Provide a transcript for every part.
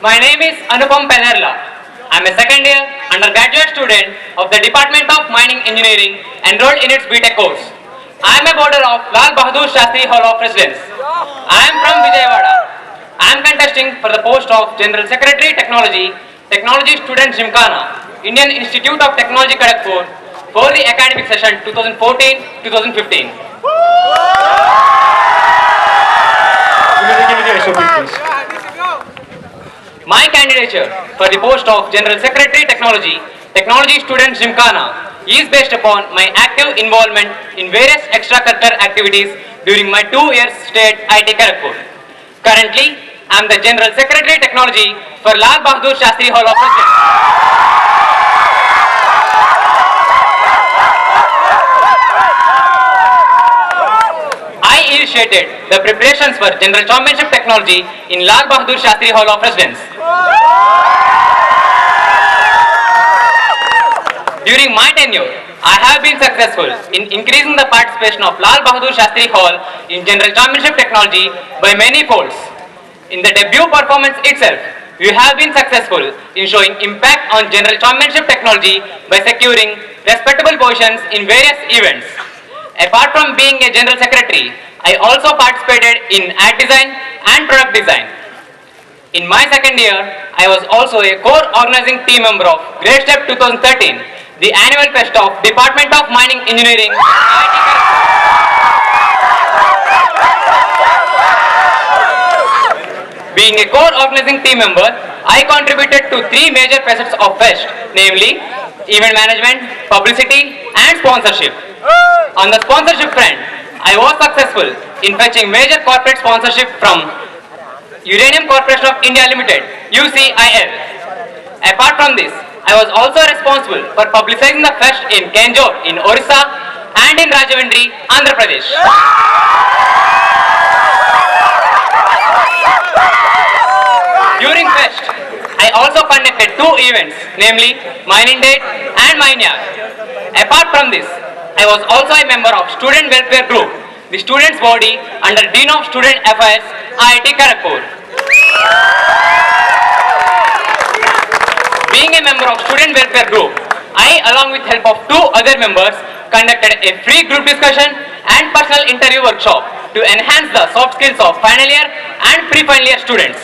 My name is Anupam Penerla. I am a second year undergraduate student of the Department of Mining Engineering enrolled in its BTech course. I am a boarder of Lal Bahadur Shastri Hall of Residence. I am from Vijayawada. I am contesting for the post of General Secretary Technology, Technology Student Gymkhana, Indian Institute of Technology Kharagpur for the academic session 2014-2015. My candidature for the post of General Secretary Technology, Technology Student Gymkhana is based upon my active involvement in various extracurricular activities during my 2 years stay at IIT Kharagpur. Currently, I am the General Secretary Technology for Lal Bahadur Shastri Hall of Residence. I initiated the preparations for General Championship Technology in Lal Bahadur Shastri Hall of Residence. During my tenure, I have been successful in increasing the participation of Lal Bahadur Shastri Hall in General Championship Technology by many folds. In the debut performance itself, we have been successful in showing impact on General Championship Technology by securing respectable positions in various events. Apart from being a General Secretary, I also participated in ad design and product design. In my second year, I was also a core organizing team member of Great Step 2013, the annual fest of Department of Mining Engineering, IIT Kharagpur. Being a core organizing team member, I contributed to 3 major facets of fest, namely event management, publicity and sponsorship. On the sponsorship front, I was successful in fetching major corporate sponsorship from Uranium Corporation of India Limited, UCIL. Apart from this, I was also responsible for publicizing the fest in Kenjore in Orissa and in Rajahmundry, Andhra Pradesh. During fest, I also conducted 2 events, namely Mining Date and Mineyard. Apart from this, I was also a member of Student Welfare Group, the students' body under Dean of Student Affairs, IIT Kharagpur. Being a member of Student Welfare Group, I, along with help of 2 other members, conducted a free group discussion and personal interview workshop to enhance the soft skills of final year and pre-final year students.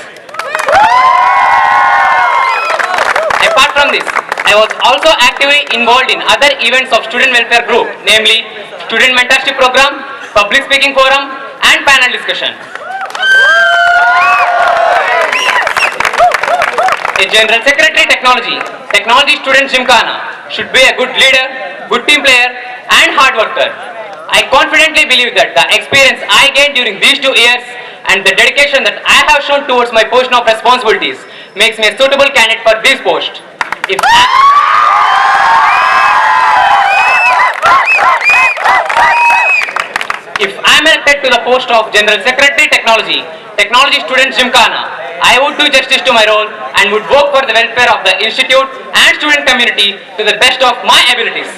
Apart from this, I was also actively involved in other events of Student Welfare Group, namely Student Mentorship Program, Public Speaking Forum and Panel Discussion. A General Secretary Technology, Technology Student Gymkhana should be a good leader, good team player and hard worker. I confidently believe that the experience I gained during these 2 years and the dedication that I have shown towards my portion of responsibilities makes me a suitable candidate for this post. If I am elected to the post of General Secretary Technology, Technology Student Gymkhana, I would do justice to my role and would work for the welfare of the institute and student community to the best of my abilities.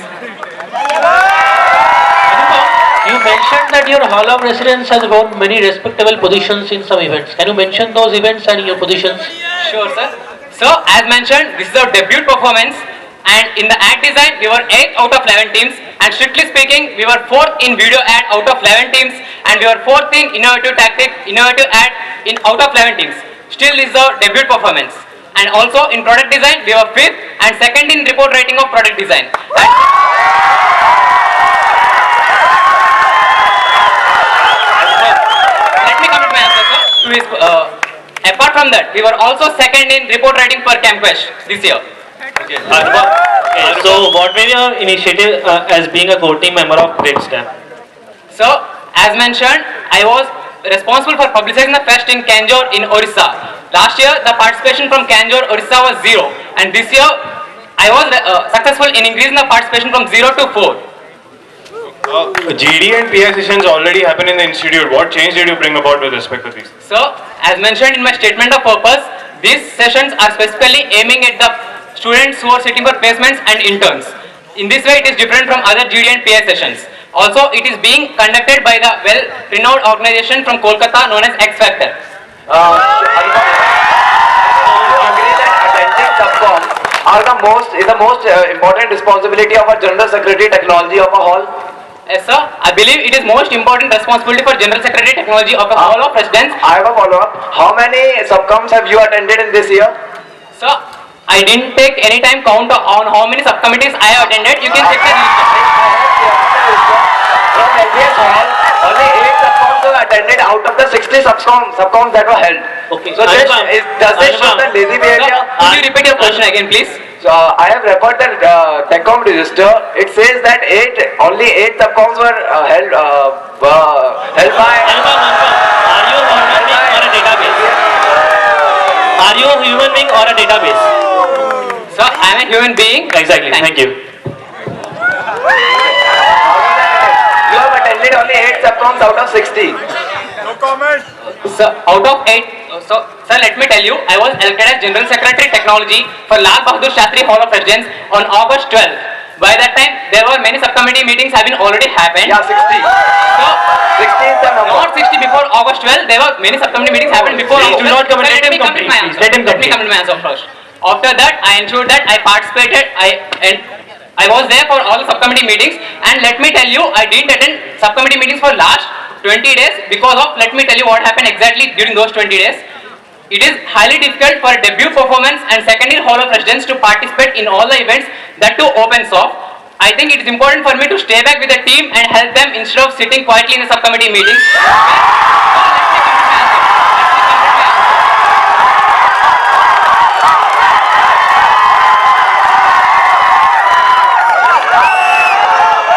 You mentioned that your Hall of Residence has got many respectable positions in some events. Can you mention those events and your positions? Sure, sir. So, as mentioned, this is our debut performance, and in the ad design, we were 8 out of 11 teams, and strictly speaking, we were 4th in video ad out of 11 teams, and we were 4th in innovative ad in out of 11 teams. Still, this is our debut performance. And also in product design, we were 5th and 2nd in report writing of product design. Let me complete my answer, sir. Apart from that, we were also 2nd in report writing for CampQuest this year. Okay. So, what were your initiative as being a core team member of Great Step? So, as mentioned, I was responsible for publicizing the fest in Kenjore in Orissa. Last year, the participation from Kenjore, Orissa was 0, and this year, I was successful in increasing the participation from 0 to 4. GD and PI sessions already happen in the institute. What change did you bring about with respect to these? So, as mentioned in my statement of purpose, these sessions are specifically aiming at the students who are sitting for placements and interns. In this way, it is different from other GD and PI sessions. Also, it is being conducted by the well-renowned organization from Kolkata known as X Factor. subcom are the most important responsibility of a general secretary technology of a hall? Yes, sir. I believe it is most important responsibility for General Secretary Technology of a hall of residence. I have a follow-up. How many subcoms have you attended in this year? Sir, I didn't take any time count on how many subcommittees I have attended. You can check the list. From LBS hall, only 8 subcoms were attended out of the 60 subcoms that were held. Okay. So does this show the lazy Sir, behavior? could you repeat your question again, please? So, I have referred the TechCom register. It says that only 8 subcoms were held by. Are you a human being or a database? Are you a human being or a database? Sir, I am a human being. Exactly. Thank you. You have attended only 8 subcoms out of 60. Sir, out of 8, sir, let me tell you, I was elected as General Secretary Technology for Lal Bahadur Shastri Hall of Residence on August 12th. By that time, there were many subcommittee meetings have been already happened. Yeah, 60. So, 60 is the number. not 60 before August 12th, there were many subcommittee meetings happened before Please August do not 12th. comment. Sir, Let him complete, my please. answer. Let him Let me complete. complete my answer first. After that, I ensured that I participated, I was there for all the subcommittee meetings, and let me tell you, I didn't attend subcommittee meetings for last 20 days because of, let me tell you what happened exactly during those 20 days. It is highly difficult for a debut performance and second year hall of residence to participate in all the events, that too open soft. I think it is important for me to stay back with the team and help them instead of sitting quietly in the subcommittee meetings.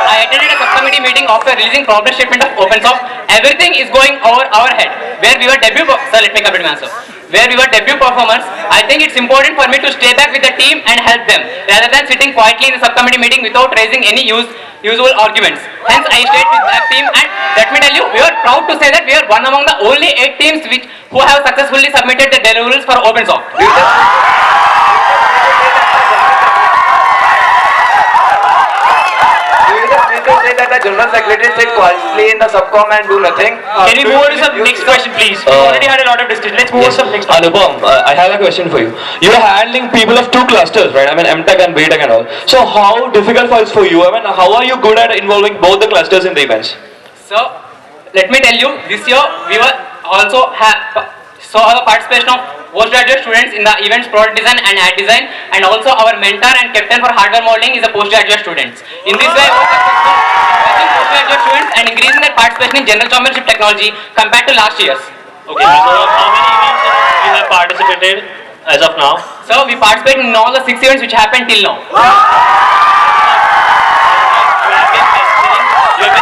I attended a subcommittee meeting after releasing progress statement of OpenSoft. Everything is going over our head. Where we were sir, let me complete my answer. Where we were debut performers, I think it's important for me to stay back with the team and help them, rather than sitting quietly in the subcommittee meeting without raising any usual arguments. Hence, I stayed with that team, and let me tell you, we are proud to say that we are one among the only 8 teams who have successfully submitted the deliverables for OpenSoft. Do you just need to say that the general secretary sit quietly in the subcom and do nothing? Can we move on to some next question, please? We already had a lot of discussion. Let's move on to some next question. Anupam, I have a question for you. You are handling people of 2 clusters, right? I mean, MTech and BTech and all. So how difficult is for you? I mean, how are you good at involving both the clusters in the events? So, let me tell you, this year we were also saw the participation of postgraduate students in the events product design and ad design, and also our mentor and captain for hardware modeling is a postgraduate students. In this way, I was successful in getting postgraduate students and increasing their participation in general championship technology compared to last year's. Okay, so how many events you have participated as of now? So, we participated in all the 6 events which happened till now. You have been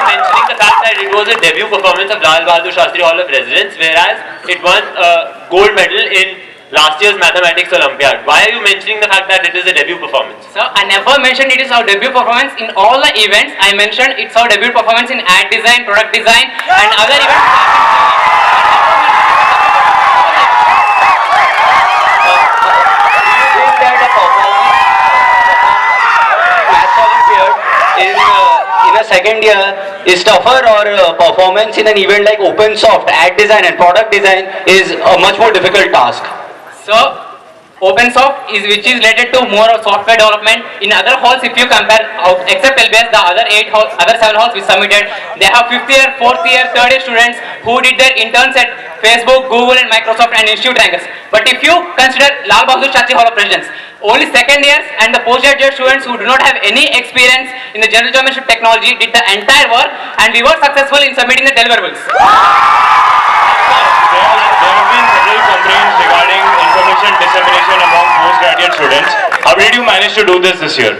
mentioning the fact that it was a debut performance of Lal Bahadur Shastri Hall of Residence, whereas it won a gold medal in last year's Mathematics Olympiad. Why are you mentioning the fact that it is a debut performance? So, I never mentioned it is our debut performance in all the events. I mentioned it's our debut performance in ad design, product design, and other events. In a second year is tougher, or performance in an event like OpenSoft, ad design and product design is a much more difficult task? So, OpenSoft is which is related to more of software development. In other halls, if you compare, except LBS, the other 7 halls we submitted, they have 5th year, 4th year, 3rd year students who did their interns at Facebook, Google and Microsoft and institute rankers. But if you consider Lal Bahadur Shastri Hall of Residence, only 2nd years and the postgraduate students who do not have any experience in the general championship technology did the entire work, and we were successful in submitting the deliverables. There have been several complaints regarding information dissemination among postgraduate students. How did you manage to do this year?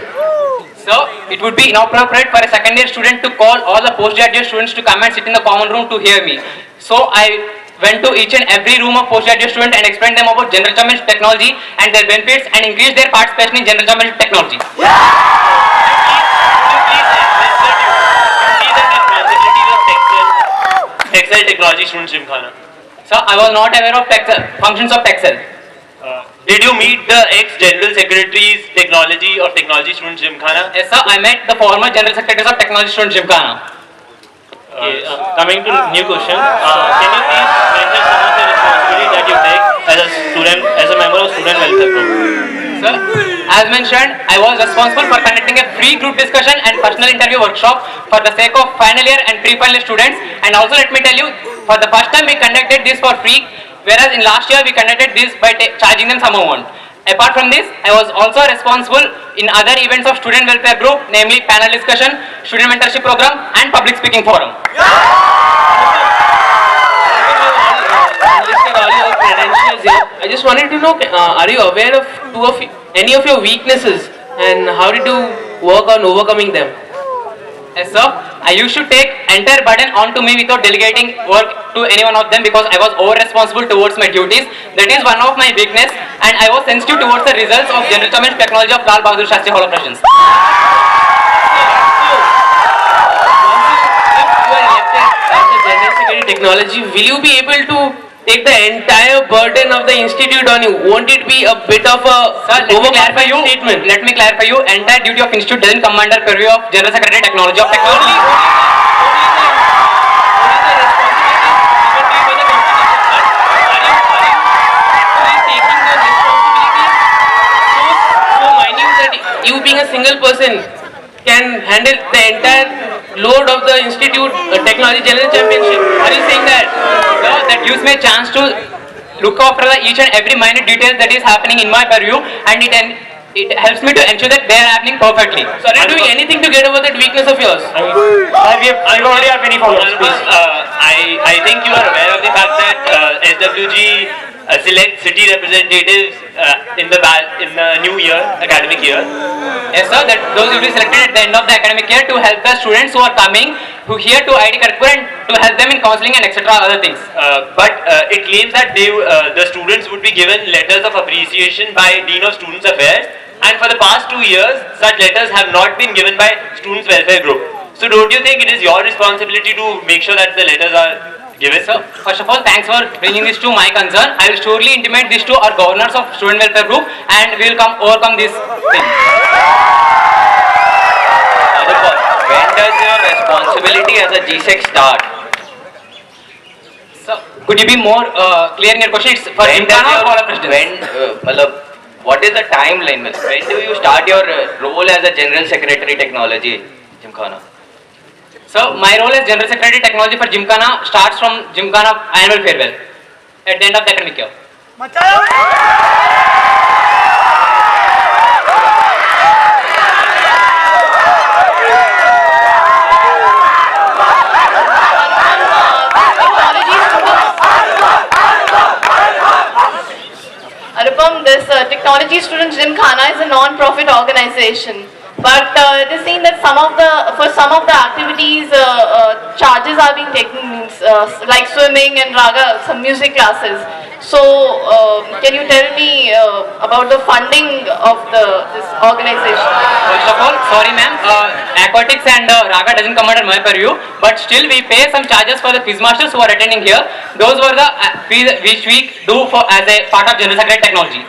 So, it would be inappropriate for a second year student to call all the postgraduate students to come and sit in the common room to hear me. So, I went to each and every room of postgraduate student and explained them about general championship technology and their benefits, and increased their participation in general championship technology. Texel Technology Student Gymkhana. So, I was not aware of functions of Texel. Did you meet the ex-General Secretaries Technology Student Gymkhana? Yes, sir, I met the former general secretaries of technology student Gymkhana. Okay, coming to new question, can you please mention some of the responsibilities that you take as a student, as a member of student welfare group? Sir, as mentioned, I was responsible for conducting a free group discussion and personal interview workshop for the sake of final year and pre-final students. And also let me tell you, for the first time we conducted this for free, whereas in last year we conducted this by charging them some amount. Apart from this, I was also responsible in other events of student welfare group, namely panel discussion, student mentorship program and public speaking forum. Listed all your credentials here. I just wanted to know, are you aware of any of your weaknesses and how did you work on overcoming them? Yes, sir. I used to take entire burden onto me without delegating work to any one of them because I was over responsible towards my duties. That is one of my weakness, and I was sensitive towards the results of General Championship Technology of Lal Bahadur Shastri Hall of Operations. Once you are elected as a General Secretary Technology, will you be able to take the entire burden of the institute on you? Won't it be a bit of a Sir, let me clarify you. statement? Let me clarify you. Entire duty of institute doesn't come under purview of General Secretary Technology of Technology. You being a single person can handle the entire load of the institute technology general championship. Are you saying that? So that gives me a chance to look after each and every minute detail that is happening in my purview, and it helps me to ensure that they are happening perfectly. So are you doing anything to get over that weakness of yours? I already have any follow-ups, please. I think you are aware of the fact that SWG select city representatives in the new year, academic year. Yes, sir. That those will be selected at the end of the academic year to help the students who are coming to here to ID Kharagpur and to help them in counseling and etc. other things. But it claims that the students would be given letters of appreciation by Dean of Students Affairs, and for the past 2 years, such letters have not been given by Students Welfare Group. So don't you think it is your responsibility to make sure that the letters are given? So, first of all, thanks for bringing this to my concern. I will surely intimate this to our governors of Student Welfare Group, and we will overcome this thing. When does your responsibility as a GSEC start? So, could you be more clear in your question? It's for Gymkhana or all of presidents? What is the timeline? When do you start your role as a General Secretary Technology, Gymkhana? So, my role as General Secretary Technology for Gymkhana starts from Gymkhana annual farewell at the end of the academic year. Anupam, this Technology Students Gymkhana is a non-profit organization. But it is seen that for some of the activities, charges are being taken, like swimming and raga, some music classes. So, can you tell me about the funding of this organization? First of all, sorry ma'am, aquatics and raga doesn't come under my purview, but still we pay some charges for the quiz masters who are attending here. Those were the fees which we do as a part of General Secretary Technology.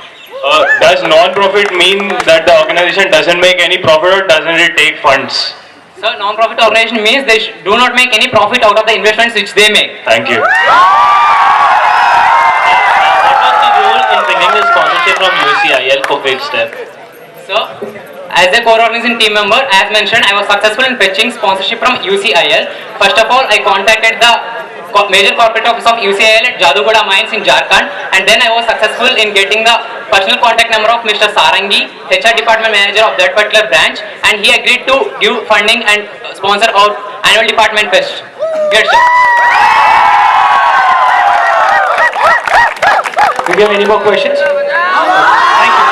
Does non-profit mean that the organization doesn't make any profit, or doesn't it take funds? So, non-profit organization means they do not make any profit out of the investments which they make. Thank you. What was the role in bringing the sponsorship from UCIL for Quick Step? So, as a core organizing team member, as mentioned, I was successful in fetching sponsorship from UCIL. First of all, I contacted the major corporate office of UCIL at Jadugoda Mines in Jharkhand, and then I was successful in getting the personal contact number of Mr. Sarangi, HR department manager of that particular branch, and he agreed to give funding and sponsor our annual department fest. Great stuff. Do you have any more questions? Thank you.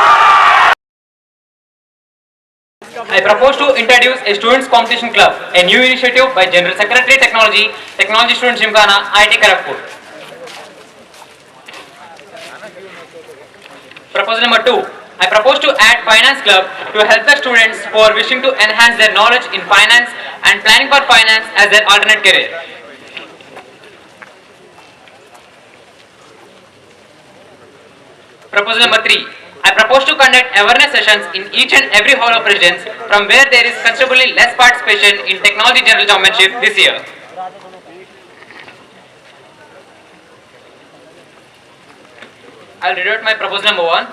I propose to introduce a students competition club, a new initiative by General Secretary Technology, Technology Students Gymkhana, IIT Kharagpur. Proposal number 2. I propose to add finance club to help the students who are wishing to enhance their knowledge in finance and planning for finance as their alternate career. Proposal number 3. I propose to conduct awareness sessions in each and every hall of residence from where there is considerably less participation in Technology General Championship this year. I'll read out my proposal number 1.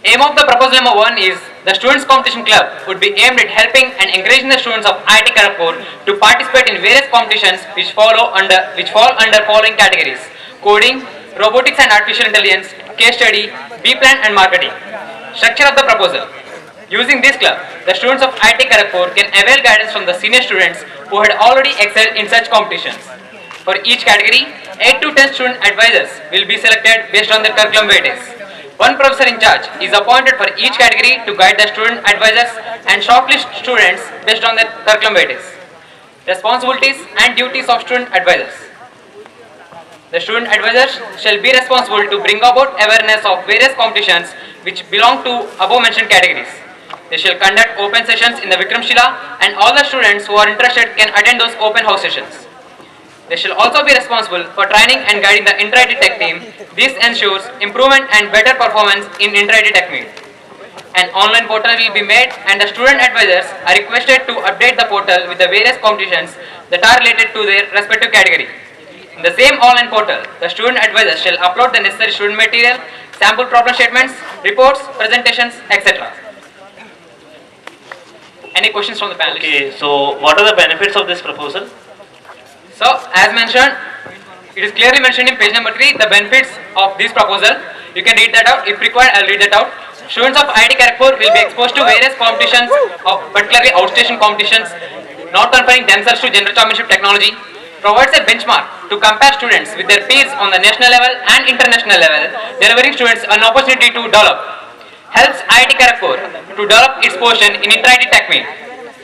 Aim of the proposal number 1 is the Students Competition Club would be aimed at helping and encouraging the students of IIT Kharagpur to participate in various competitions which fall under following categories: coding, robotics and artificial intelligence, case study, B-plan and marketing. Structure of the proposal. Using this club, the students of IIT Kharagpur can avail guidance from the senior students who had already excelled in such competitions. For each category, 8 to 10 student advisors will be selected based on their curriculum weightage. One professor in charge is appointed for each category to guide the student advisors and shortlist students based on their curriculum weightage. Responsibilities and duties of student advisors. The student advisors shall be responsible to bring about awareness of various competitions which belong to above mentioned categories. They shall conduct open sessions in the Vikramshila, and all the students who are interested can attend those open house sessions. They shall also be responsible for training and guiding the Inter-IT Tech team. This ensures improvement and better performance in Inter-IT Tech Meet. An online portal will be made and the student advisors are requested to update the portal with the various competitions that are related to their respective category. In the same online portal, the student advisors shall upload the necessary student material, sample problem statements, reports, presentations, etc. Any questions from the panelists? Okay, so what are the benefits of this proposal? So, as mentioned, it is clearly mentioned in page number 3, the benefits of this proposal. You can read that out. If required, I'll read that out. Students of IIT Kharagpur will be exposed to various competitions, particularly outstation competitions, not conferring themselves to general championship technology, provides a benchmark to compare students with their peers on the national level and international level, delivering students an opportunity to develop. Helps IIT Kharagpur to develop its portion in Inter-IT Tech Meet.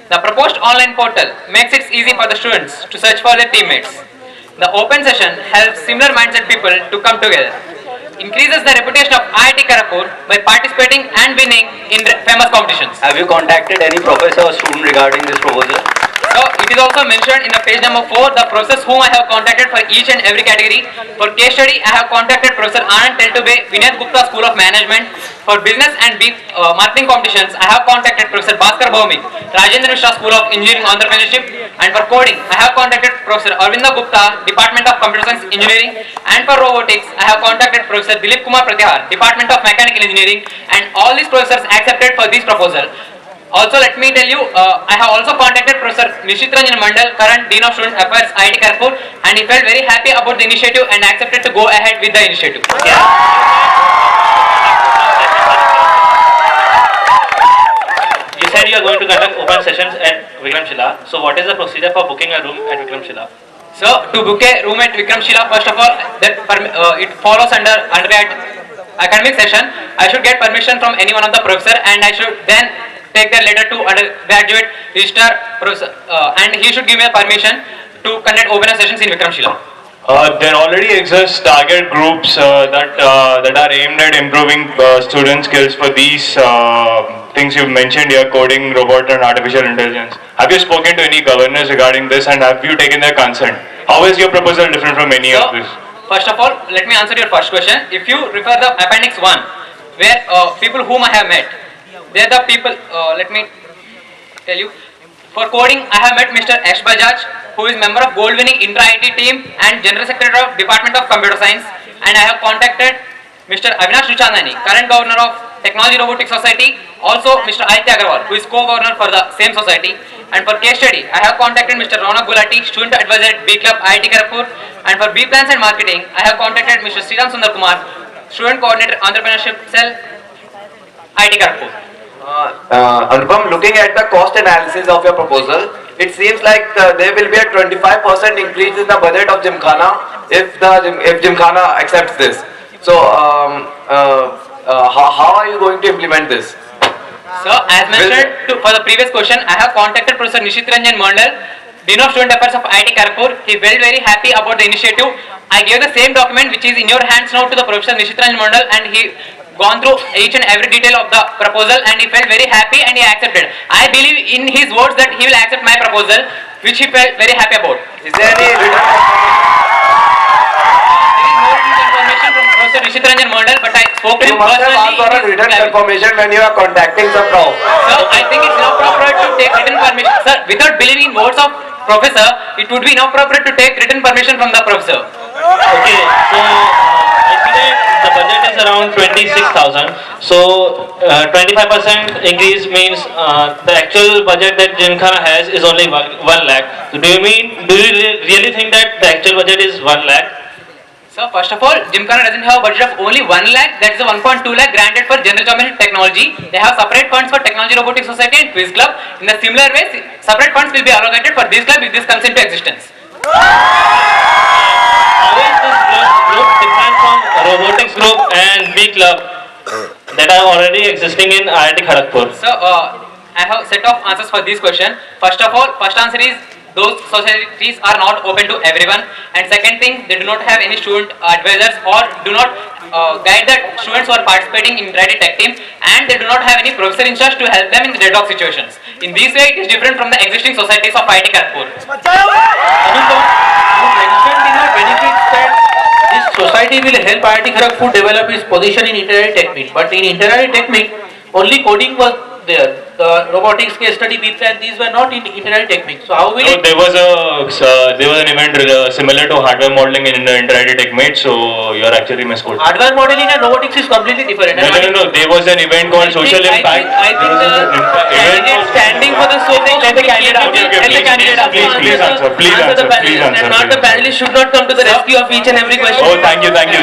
The proposed online portal makes it easy for the students to search for their teammates. The open session helps similar mindset people to come together. Increases the reputation of IIT Kharagpur by participating and winning in famous competitions. Have you contacted any professor or student regarding this proposal? So it is also mentioned in the page number 4 the process whom I have contacted for each and every category. For case study, I have contacted Professor Anand Teltube, Vinay Gupta School of Management. For business and marketing competitions, I have contacted Professor Bhaskar Bhaumik, Rajendra Mishra School of Engineering Entrepreneurship. And for coding, I have contacted Professor Arvinda Gupta, Department of Computer Science Engineering. And for robotics, I have contacted Professor Dilip Kumar Pratyahar, Department of Mechanical Engineering. And all these professors accepted for this proposal. Also, let me tell you, I have also contacted Professor Nishit Ranjan Mandal, current Dean of Student Affairs, IIT Kharagpur, and he felt very happy about the initiative and accepted to go ahead with the initiative. You said you are going to conduct open sessions at Vikramshila. So what is the procedure for booking a room at Vikramshila? So, to book a room at Vikramshila, first of all, it follows under undergrad academic session. I should get permission from any one of the professor, and I should then take their letter to undergraduate registrar professor, and he should give me a permission to conduct open sessions in Vikramshila. There already exist target groups that are aimed at improving student skills for these things you mentioned here, coding, robot and artificial intelligence. Have you spoken to any governors regarding this, and have you taken their consent? How is your proposal different from any of this? First of all, let me answer your first question. If you refer the appendix 1, where people whom I have met, they are the people, let me tell you. For coding, I have met Mr. Ash Bajaj, who is member of gold winning Intra-IT team and General Secretary of Department of Computer Science. And I have contacted Mr. Avinash Ruchandani, current governor of Technology Robotics Society. Also Mr. Aditya Agarwal, who is co-governor for the same society. And for case study, I have contacted Mr. Ronak Gulati, student advisor at B Club, IIT Kharagpur. And for B plans and marketing, I have contacted Mr. Sriram Sundar Kumar, student coordinator, entrepreneurship cell, IIT Kharagpur. Anupam, looking at the cost analysis of your proposal, it seems like there will be a 25% increase in the budget of Gymkhana if Gymkhana accepts this. So, how are you going to implement this? So, as mentioned for the previous question, I have contacted Professor Nishit Ranjan Mandal, Dean of Student Affairs of IIT Kharagpur. He felt very happy about the initiative. I gave the same document which is in your hands now to the Professor Nishit Ranjan Mandal, and he gone through each and every detail of the proposal, and he felt very happy and he accepted. I believe in his words that he will accept my proposal, which he felt very happy about. Is there any written confirmation from Professor Nishit Ranjan Mandal, but I spoke to him You must have asked for a personally. written confirmation when you are contacting the prof. Sir, I think it's inappropriate to take written permission. Sir, without believing in words of professor, it would be inappropriate to take written permission from the professor. Okay, so I see that the budget is around 26,000. So 25% increase means the actual budget that Gymkhana has is only 1 lakh. So do you really think that the actual budget is 1 lakh? So first of all, Gymkhana doesn't have a budget of only 1 lakh. That is a 1.2 lakh granted for General Championship Technology. They have separate funds for Technology Robotics Society and Quiz Club. In a similar way, separate funds will be allocated for this club if this comes into existence. How is this group different from robotics group and B club that are already existing in IIT Kharagpur? So I have a set of answers for this question. First of all, first answer is those societies are not open to everyone, and second thing, they do not have any student advisors or do not guide the students who are participating in Ready Tech Team, and they do not have any professor in charge to help them in the deadlock situations. In this way, it is different from the existing societies of IIT Kharagpur. Anupam, you mentioned in your benefits that this society will help IIT Kharagpur develop its position in Interari Technique, but in Interari Technique, only coding was there. The robotics case study, and these were not in Interari Technique. So how will it? There was an event similar to hardware modeling in Interari Techmate, so you're actually misquoted. Hardware modeling and robotics is completely different. No. There was an event called Social Impact. I think the candidate standing for the social Let the candidate answer. Please answer. and not the panelists should not come to the rescue of each and every question. Oh, thank you for your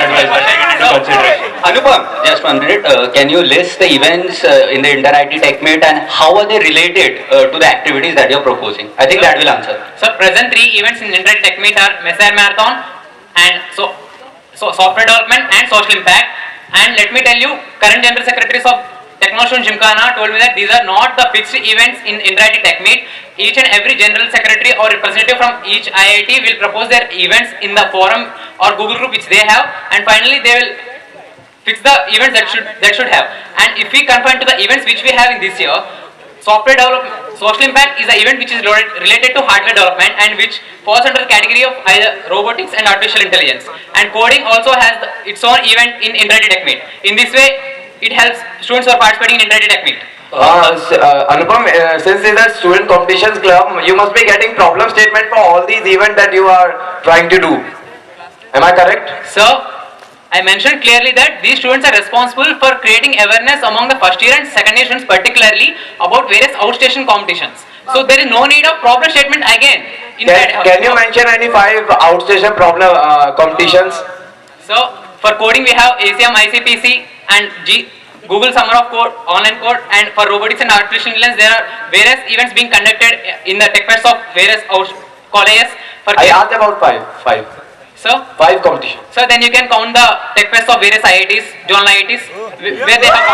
advice. I'll take it into consideration. Anupam, just 1 minute. Can you list the events in the Inter-IT TechMate and how are they related to the activities that you're proposing? I think that will answer. So present 3 events in Inter TechMeet are Messiah Marathon and so software development and social impact. And let me tell you, current general secretaries of Technology and Gymkhana told me that these are not the fixed events in Inter-IT TechMeet. Each and every general secretary or representative from each IIT will propose their events in the forum or Google group which they have, and finally they will fix the events that should have. And if we confine to the events which we have in this year, software development, social impact is the event which is related to hardware development and which falls under the category of either robotics and artificial intelligence. And coding also has its own event in Inter-IT TechMeet. In this way, it helps students who are participating in Inter-IT TechMeet. Anupam, since these are student competitions club, you must be getting problem statement for all these events that you are trying to do. Am I correct? So, I mentioned clearly that these students are responsible for creating awareness among the first year and second year students particularly about various outstation competitions. So there is no need of problem statement again. Can you mention any 5 outstation problem competitions? So for coding we have ACM, ICPC and Google Summer of Code, Online Code, and for robotics and artificial intelligence there are various events being conducted in the TechFest of various colleges. I asked about 5. So 5 competitions. So then you can count the TechFest of various IITs, zonal IITs, where they have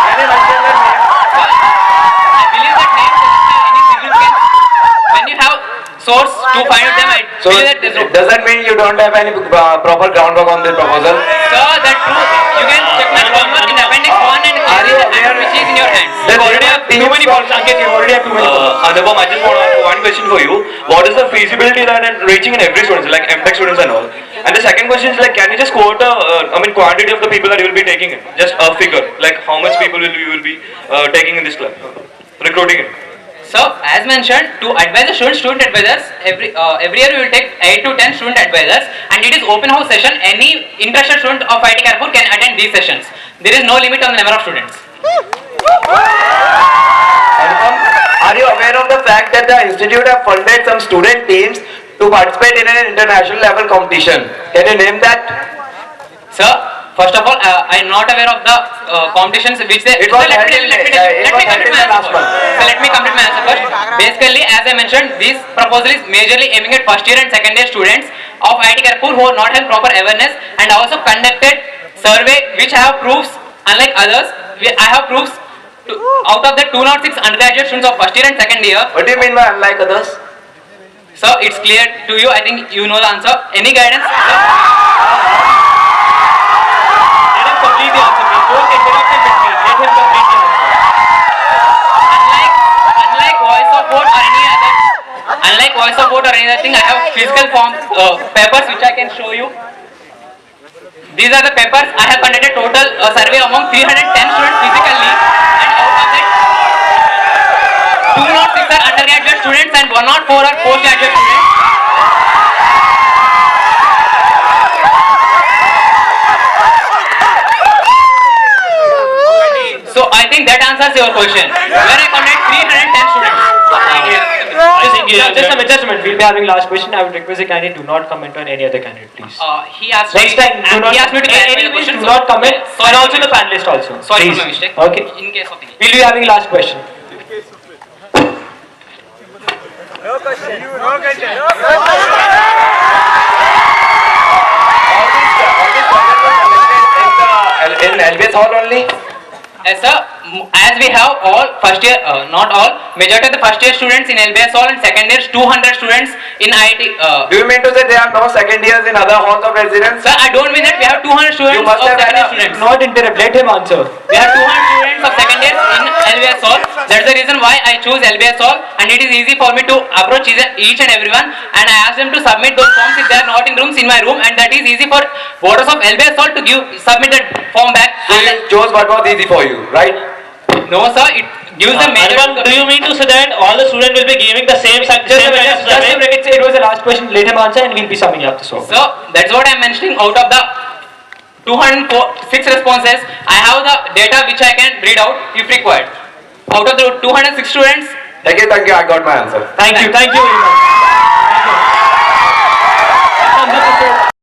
Can you mention their names? I believe that names doesn't have any significance. When you have source to find out them, I So believe that there's no. does that mean you don't have any proper groundwork on this proposal? So that's true. You can check my groundwork in Appendix 1 and which is in your hands. You already have too many balls, Ankit. You already have too many balls. Anupam, I just want to ask one question for you. What is the feasibility that in reaching in every student, like MTech students and all? And the second question is like, can you just quote quantity of the people that you will be taking in? Just a figure, like how much people you will be taking in this club, recruiting in? So as mentioned, to advise the student advisors, every year we will take 8 to 10 student advisors, and it is open house session. Any interested student of IIT Kharagpur can attend these sessions. There is no limit on the number of students. Are you aware of the fact that the institute have funded some student teams to participate in an international level competition? Can you name that? Sir, first of all, I am not aware of the competitions which they. It was held in the last month. So let me complete my answer first. Basically, as I mentioned, this proposal is majorly aiming at first year and second year students of IIT Kharagpur who are not having proper awareness, and also conducted survey which I have proofs. Unlike others, I have proofs. Out of the 206 undergraduate students of first year and second year. What do you mean by unlike others? So it's clear to you. I think you know the answer. Any guidance? Let him complete the answer, please. Don't interrupt him between. Let him complete the answer. Unlike voice of vote or any other thing, I have physical form papers which I can show you. These are the papers. I have conducted total survey among 310 students physically, and out of that 206 are undergraduate students and 104 are postgraduate students. I think that answers your question. Where I contact 310 students. Just a minute. We'll be having last question. I would request the candidate do not comment on any other candidate, please. He asked Next me, time, do not, he asked me to clarify the anyways, question. do so- not comment. Sorry, And also the panelist also. Sorry Please. for my mistake. Okay. In case of the. We'll be having last question. In LBS hall only? Yes, sir. As we have all first year, not all, majority of the first year students in LBS hall and second year 200 students in IIT. Do you mean to say there are no second years in other halls of residence? Sir, I don't mean that we have 200 students You must of have second year had a- students. Not interrupt. Let him answer. We have 200 students of second year in LBS hall. That's the reason why I choose LBS hall, and it is easy for me to approach each and everyone, and I ask them to submit those forms if they are not in rooms in my room, and that is easy for voters of LBS hall to submit that form back. So you chose what was easy for you, right? No, sir, it gives the major. Anupam, do you mean to say that all the students will be giving the same kind of survey? It was the last question. Let him answer, and we'll be summing up the so. So that's what I'm mentioning. Out of the 206 responses, I have the data which I can read out if required. Out of the 206 students, Thank you, I got my answer. Thank you very much.